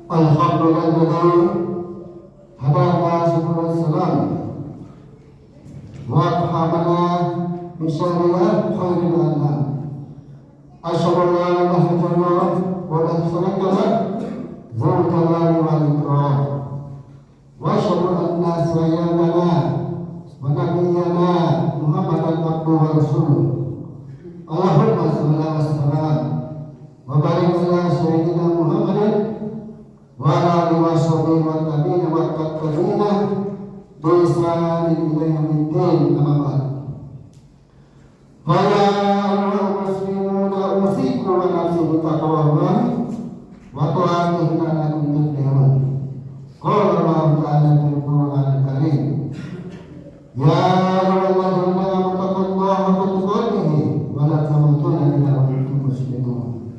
Alhamdulillah hadana subul salam wa fahamana min syarriyat khairil anam. Asyhadu an la ilaha illallah wa la syarika lah dzul jalali wal ikram. Wa asyhadu anna sayyidana wa nabiyyana Muhammadan abduhu wa rasuluh. Allahumma shalli wa sallam wa barik ala sayyidina Muhammadin wa ala alihi wa sahbihi wa tabi'in wa tabi'ina bi ihsanin ila yaumiddin. Amma ba'd. Fa ya ayyuhal muslimuna usikum wa nafsi bi taqwallah wa ta'atihi la'allakum tuflihun. Qala Allah ta'ala fil Qur'anil Karim, ya ayyuhalladzina amanu taqullaha haqqa tuqatih wa la tamutunna illa wa antum muslimun.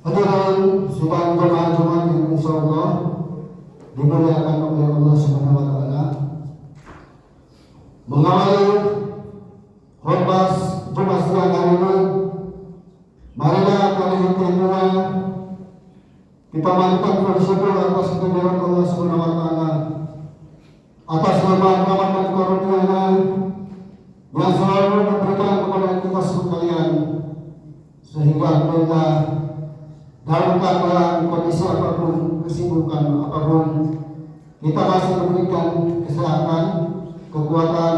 Hadirin sidang jemaah Jumat yang insyaallah dimuliakan oleh Allah Subhanahu wa taala. Mengawali khutbah Jumat siang hari ini, marilah kami semua kita mantap bersyukur atas kehadiran Allah Subhanahu wa taala, atas rahmat dan karunia-Nya yang selalu diberikan kepada kita sekalian, sehingga kita dalam keadaan kondisi apapun, kesibukan apapun, kita masih memberikan kesehatan, kekuatan,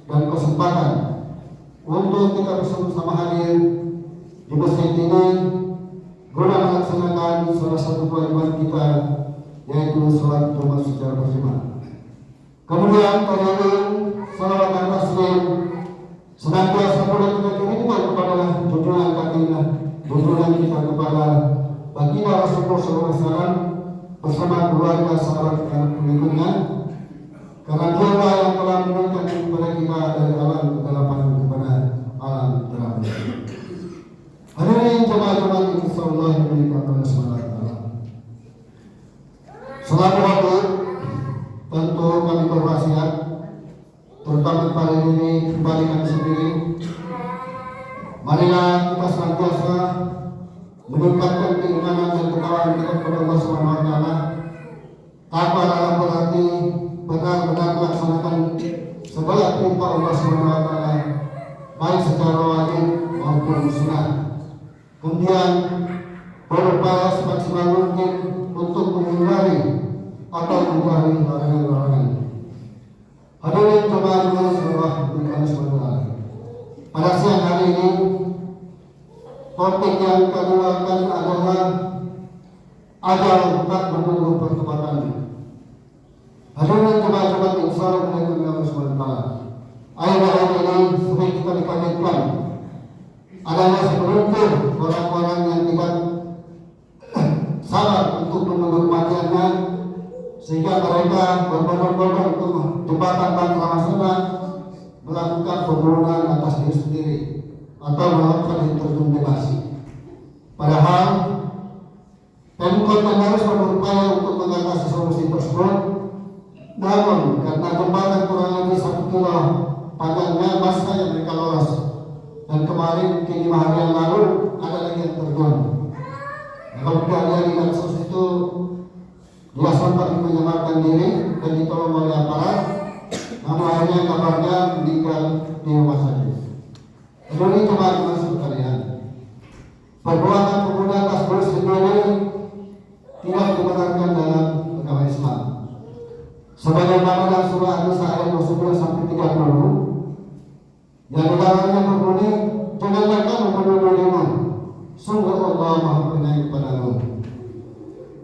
dan kesempatan untuk kita bersama-sama hadir di masjid ini guna melaksanakan salah satu kewajiban kita, yaitu sholat Jumat secara berjamaah. Kemudian tayyibin salawat dan taslim senantiasa boleh kita kirimkan kepada junjungan kita, junjungan kita kepada baginda Rasulullah SAW bersama keluarga sahabat dan pengikutnya, karena dialah yang telah memberikan kepada kita dari alam kegelapan kepada alam terang. Hadirin jemaah-jemaah insyaallah yang dimuliakan Allah Subhanahu wa taala. Selalu hadir tentu kami berwasiat, terutama pada diri kembali kami sendiri. Marilah kita senantiasa meningkatkan keimanan dan ketakwaan kita kepada Allah Subhanahu wa taala, tanpa dalam berarti benar-benar melaksanakan segala perintah Allah Subhanahu wa taala, baik secara wajib maupun sunnah. Kemudian berupaya semaksimal mungkin untuk menghindari atau menjauhi larangan-larangan. Hadirin jemaah Allah Subhanahu wa taala, pada siang hari ini topik yang kami akan adalah ajal tak menunggu pertobatan. Hadirin jemaah insyaallah Allah Subhanahu wa taala, ayat-ayat ini sering kita dikagetkan adalah segelintir orang-orang yang tidak sabar untuk menunggu kematiannya, sehingga mereka berbondong-bondong untuk jembatan Bantara sana melakukan pembunuhan atas diri sendiri atau melakukan terjun bebas. Padahal Pemkot yang harus berupaya untuk mengatasi solusi tersebut, namun karena jembatan kurang lebih 1 kilo panjangnya masih saja mereka lolos, dan kemarin 5 hari yang lalu ada lagi yang terjun. Kemudian dia di kasus itu dia sempat menyamarkan diri dan ditolong oleh aparat, namun akhirnya kabarnya meninggal di rumah sakit. Ini cuma masuk kalian. Perbuatan pemuda atas berat sendiri tidak dibenarkan dalam agama Islam. Sebagaimana dalam surah An-Nisa ayat 29 sampai 30 yang di dalamnya berbunyi, janganlah kamu membunuh dirimu, sungguh Allah Maha Penyayang kepadamu.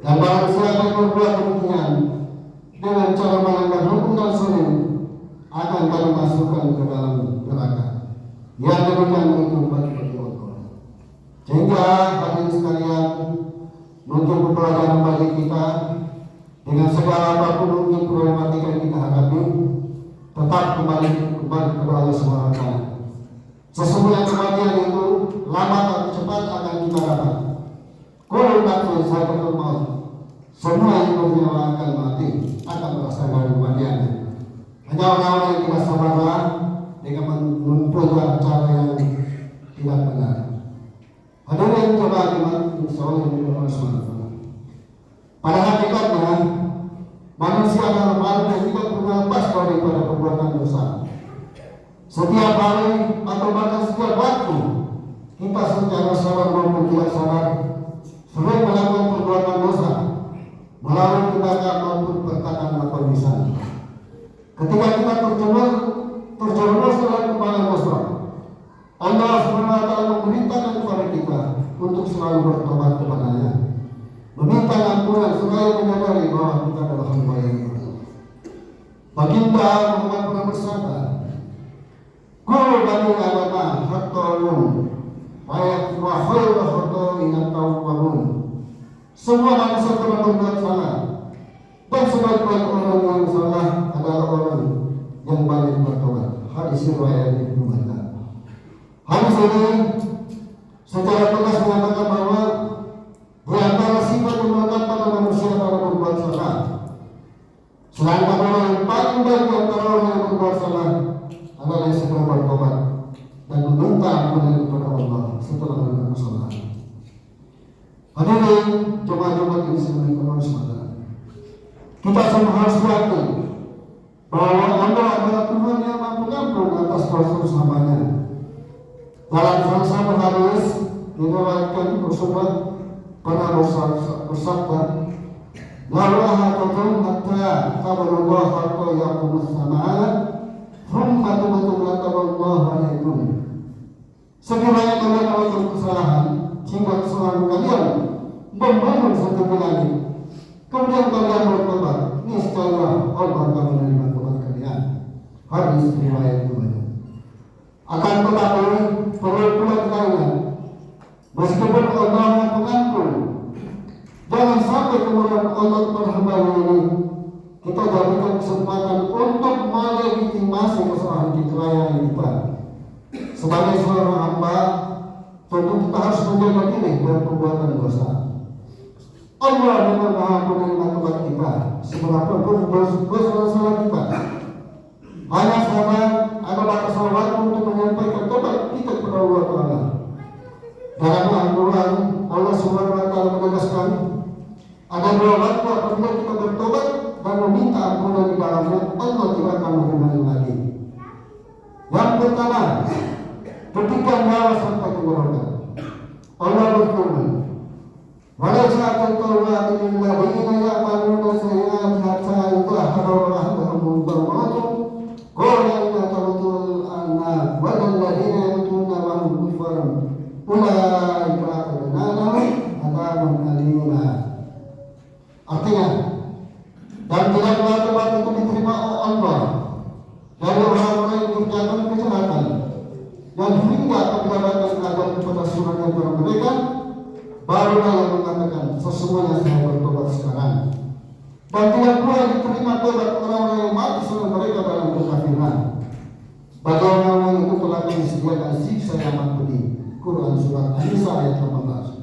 Dan barang siapa yang berbuat demikian dengan cara melanggar hukum dan sunnah, akan kami masukkan ke dalam neraka. Yang demikian itu bagi Allah. Sehingga hadirin sekalian, untuk pelajaran bagi kita dengan segala apapun mungkin problematika yang kita hadapi, tetap kembali kepada Allah Subhanahu wa taala. Sesungguhnya kematian itu lama atau cepat akan kita dapat. Kullu nafsin za'iqatul maut. Semua yang bernyawa akan mati, akan merasakan kematian. Hanya orang-orang yang tidak sabarlah dengan menempuh cara yang tidak benar. Hadirin jemaah insyaallah Allah Subhanahu wa taala. Pada hakikatnya manusia adalah makhluk yang tidak pernah lepas daripada perbuatan dosa. Setiap hari atau bahkan setiap waktu kita secara sadar maupun tidak sadar sering melakukan perbuatan dosa melalui tindakan maupun perkataan atau lisan. Ketika kita terjerumus dalam kemalan dosa, Allah SWT memerintahkan kepada kita untuk selalu bertobat kepadanya, meminta ampunan supaya menyadari bahwa kita adalah hamba yang berdosa. Baginda Muhammad pernah bersabda, "Kullu bani Adam khata'un wa khairu khata'in at-tawwabun." Semua manusia pernah berbuat salah, dan sebaik-baik orang yang salah adalah orang yang banyak bertobat. Hadis riwayat Ibnu Majah. Hadis ini secara tegas mengatakan bahwa di antara sifat yang melekat pada manusia adalah berbuat salah. Sedangkan orang yang paling baik di antara orang yang berbuat salah adalah yang segera bertobat dan meminta ampunan kepada Allah setelah melakukan kesalahan. Hadirin jemaah-jemaah yang dimuliakan Allah, kita semua harus yakin bahwa Allah adalah Tuhan yang mampu mengampuni atas dosa hambanya. Dalam salah satu hadis diriwayatkan Rasulullah pernah bersabda, "La ilaha hatta tabalullah hatta yaqumus samaa, thumma tubatullah alaikum." Sekiranya kalian melakukan kesalahan hingga kesalahan kalian membangun satu langit, kemudian kalian bertobat, niscaya Allah akan menerima tobat kalian. Hadis riwayat Bukhari. Akan tetapi perlu pula kita ingat, meskipun Allah yang pengampun, jangan sampai kemudian Allah kepada hamba ini kita berikan kesempatan untuk melegitimasi kesalahan kita. Sebagai seorang hamba, tentu kita harus menjaga diri dari perbuatan dosa. Allah memang Maha menerima tobat kita, seberapapun dosa kita. Hanya saja ada batas waktu untuk menyampaikan tobat kita kepada Allah Taala. Dalam Al-Quran, Allah Subhanahu Wa Taala menegaskan ada dua waktu apabila kita bertobat dan meminta ampunan di dalamnya, Allah tidak akan mengulangi lagi. Yang pertama, ketika nyawa sampai tenggorokan, Allah berfirman, "Walau sa'atul tawbati lilladzina ya'maluna sayyi'ati hatta idza hadara ahaduhum al-maut qala inna tawbatul anna wa lilladzina yamutuna wa hum kufar ulaika a'tadna lahum adzabun alima." Artinya, dan tidaklah tobat itu diterima oleh Allah dari orang-orang yang berjalan kejahatan dan hingga apabila datang azab kepada surga kepada mereka, barulah yang mengatakan, "Sesungguhnya saya bertobat sekarang." Dan tidak pula diterima tobat orang-orang yang mati sebelum mereka dalam kekafiran. Bagi orang-orang itu telah disediakan siksa yang amat pedih. Quran surat An-Nisa ayat 18.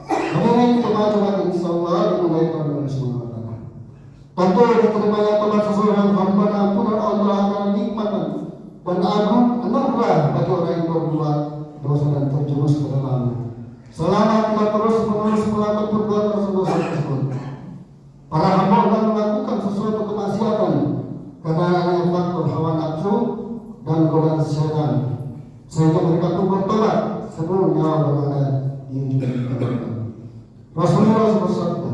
Hadirin jemaah-jemaah insyaallah dimuliakan oleh Allah. Tentu diterimanya tobat seseorang hamba ampunan Allah akan nikmat dan agung anugerah bagi orang yang berbuat dosa dan terjerumus ke dalamnya. Selama kita terus menerus melakukan perbuatan dosa tersebut, para hamba akan melakukan sesuatu kemaksiatan karena adanya faktor hawa nafsu dan godaan syaitan, sehingga mereka pun bertobat sebelum nyawa berada di dunia. Rasulullah bersabda,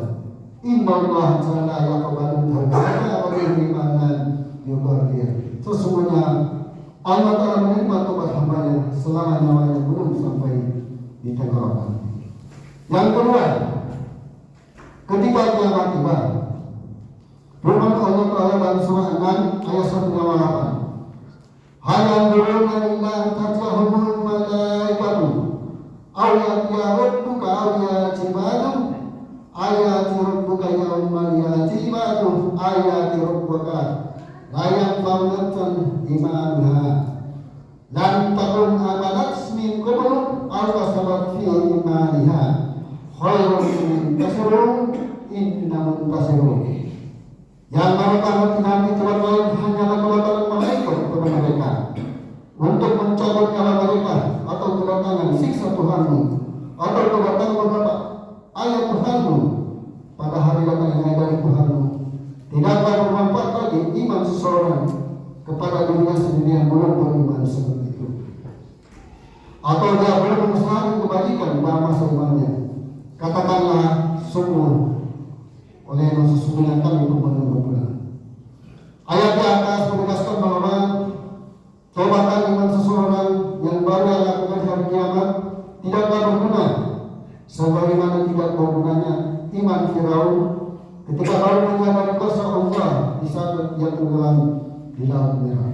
"Inna Allah ta'ala yaqbalu tawbata wa yuhibbunan yubardir." Sesungguhnya Allah Ta'ala menerima tobat hambanya selama nyawanya belum sampai di tenggorokan. Yang kedua, ketika kiamat tiba, firman Allah Ta'ala dalam surah An-Nam ayat 128, "Hal yanzuruna illa tatiyahumul malaikatu aw ya'tiya rabbuka aw ya'ti ba'du ayati rabbuka yawmal ya'ti ba'du ayati rabbuka la yanfa'u nafsan imanuha lam takun amanat min qablu aw kasabat fi imaniha khairun min tasarruf inna muntasirun." Yang mereka nanti Tuhan lain hanyalah kedatangan malaikat kepada mereka untuk mencabut nyawa mereka, atau kedatangan siksa Tuhanmu, atau kedatangan beberapa ayat Tuhanmu pada hari hari datang yang dari Tuhanmu. Tidaklah bermanfaat lagi iman seseorang kepada dirinya sendiri yang belum beriman seperti itu, atau dia belum mengusahakan kebajikan dalam masa imannya. Katakanlah sungguh oleh yang sesungguhnya kami berguna. Ayat di atas menegaskan bahwa tobatan iman seseorang yang baru yang lakukan hari kiamat tidaklah berguna, sebagaimana tidak bergunanya iman Firaun ketika baru menyadari kuasa Allah di saat dia tenggelam di laut merah.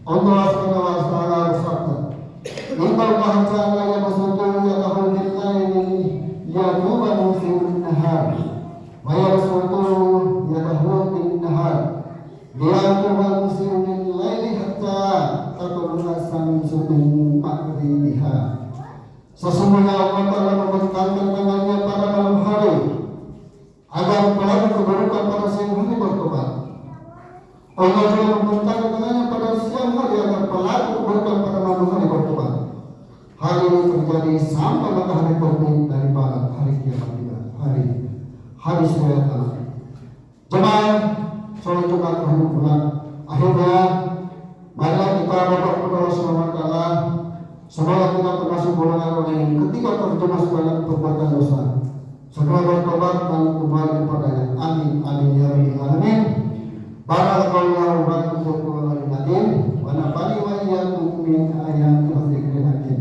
Allah Subhanahu wa taala bersabda, "Inna Allah ta'ala yabsutu yadahu bil laili liyatuba muslimin nahar wa yabsutu yadahu bin nahar liyatuba muslimin laili hatta tatlu'a syamsu min maghribiha." Sesungguhnya Allah Ta'ala membentangkan tangannya pada malam hari agar pelaku keburukan pada siang hari bertobat. Allah juga membentangkan tangannya pada siang hari agar pelaku keburukan pada malam hari bertobat. Hal ini terjadi sampai matahari terbit dari barat hari kiamat tiba. Hari syariat Allah. Jemaah sholat Jumat rahimahullah. Akhirnya marilah kita berdoa kepada Allah Subhanahu wa taala semoga kita termasuk golongan orang yang ketika terjerumus dalam perbuatan dosa segera bertobat dan kembali kepadanya. Amin amin ya rabbal alamin. Barakallahu lakum wa qur'anul karim wa nafa'ani wa iyyakum min ayati wa dzikril hakim.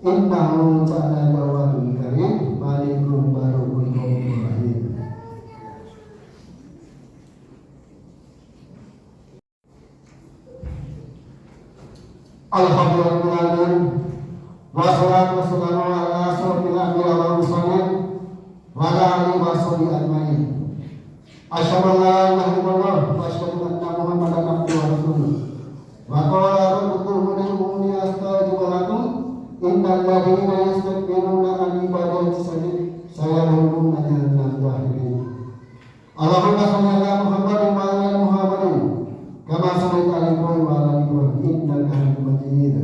Innahu ta'ala jawadun karim malikun barokun rahim. Alhamdulillah wassalatu wassalamu ala asyrofil anbiya wal mursalin wa ala alihi wa sahbihi ajmain. Asyhadu an la ilaha illallah wa asyhadu anna Muhammadan abduhu wa rasuluh. Wa qala rabbukum ud'uuni astajib lakum innal ladzina yastakbiruna an ibadati sayadkhuluna jahannam dakhirin. Allahumma shalli ala Muhammadin wa ala ali Muhammadin kama shallaita ala Ibrahim wa ala ali Ibrahim innaka Hamidum Majid.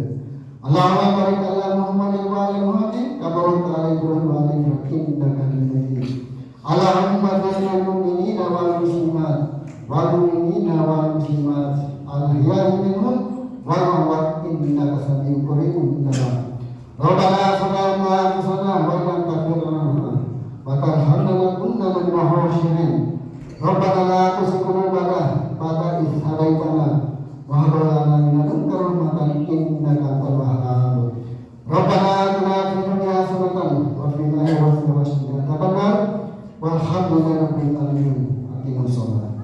Allahumma barik ala Muhammadin wa ala Muhammadin kama barakta ala Ibrahim wa ala Ibrahim innaka Hamidum Majid. Allahumma barik mu'minina wal muslimat wal mu'minina wal muslimat al-ahya'i minhum wal amwat innaka sami'un qaribun mujib. Rabbana sallallahu alaihi wasallam wa lam taghfir lana wa tarhamna lakunna minal khasirin. Rabbana la tuzigh qulubana ba'da idh hadaytana wa hab lana min ladunka rahmatan innaka antal wahhab. Rabbana atina fid dunya hasanatan wa fil akhirati hasanatan wa qina adzabannar. Walhamdulillahi rabbil alamin. Aqimus shalah.